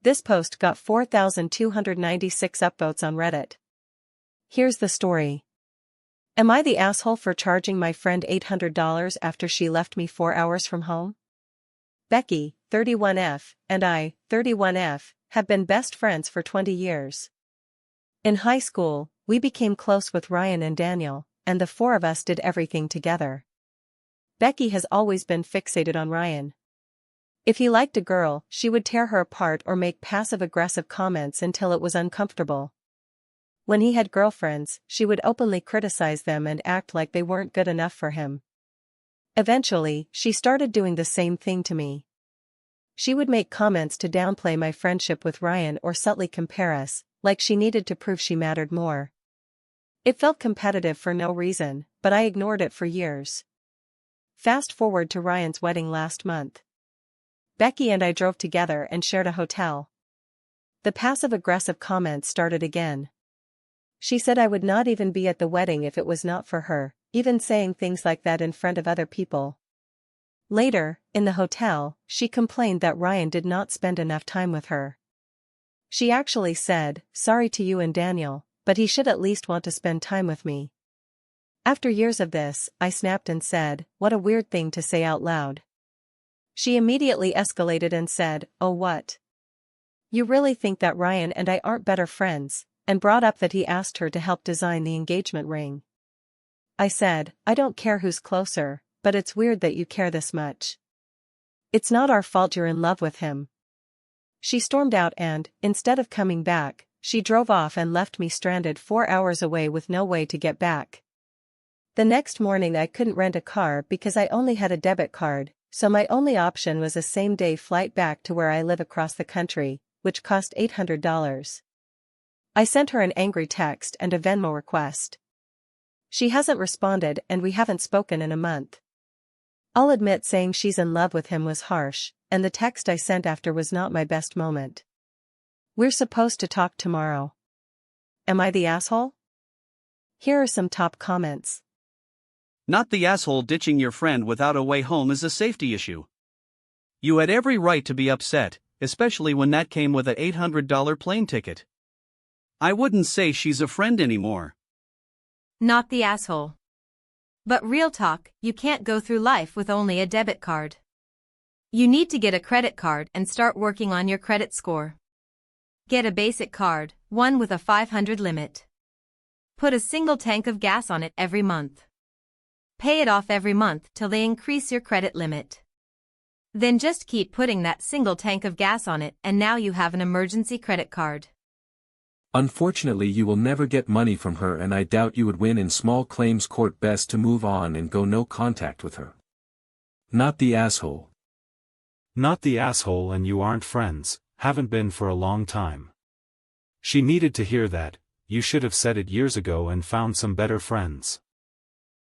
This post got 4,296 upvotes on Reddit. Here's the story. Am I the asshole for charging my friend $800 after she left me 4 hours from home? Becky, 31F, and I, 31F, have been best friends for 20 years. In high school, we became close with Ryan and Daniel, and the four of us did everything together. Becky has always been fixated on Ryan. If he liked a girl, she would tear her apart or make passive-aggressive comments until it was uncomfortable. When he had girlfriends, she would openly criticize them and act like they weren't good enough for him. Eventually, she started doing the same thing to me. She would make comments to downplay my friendship with Ryan or subtly compare us, like she needed to prove she mattered more. It felt competitive for no reason, but I ignored it for years. Fast forward to Ryan's wedding last month. Becky and I drove together and shared a hotel. The passive-aggressive comments started again. She said I would not even be at the wedding if it was not for her, even saying things like that in front of other people. Later, in the hotel, she complained that Ryan did not spend enough time with her. She actually said, "Sorry to you and Daniel, but he should at least want to spend time with me." After years of this, I snapped and said, "What a weird thing to say out loud." She immediately escalated and said, "Oh what? You really think that Ryan and I aren't better friends?" and brought up that he asked her to help design the engagement ring. I said, "I don't care who's closer, but it's weird that you care this much. It's not our fault you're in love with him." She stormed out and, instead of coming back, she drove off and left me stranded 4 hours away with no way to get back. The next morning I couldn't rent a car because I only had a debit card, so my only option was a same-day flight back to where I live across the country, which cost $800. I sent her an angry text and a Venmo request. She hasn't responded and we haven't spoken in a month. I'll admit saying she's in love with him was harsh, and the text I sent after was not my best moment. We're supposed to talk tomorrow. Am I the asshole? Here are some top comments. Not the asshole. Ditching your friend without a way home is a safety issue. You had every right to be upset, especially when that came with an $800 plane ticket. I wouldn't say she's a friend anymore. Not the asshole. But real talk, you can't go through life with only a debit card. You need to get a credit card and start working on your credit score. Get a basic card, one with a 500 limit. Put a single tank of gas on it every month. Pay it off every month till they increase your credit limit. Then just keep putting that single tank of gas on it and now you have an emergency credit card. Unfortunately, you will never get money from her and I doubt you would win in small claims court. Best to move on and go no contact with her. Not the asshole. Not the asshole, and you aren't friends, haven't been for a long time. She needed to hear that. You should have said it years ago and found some better friends.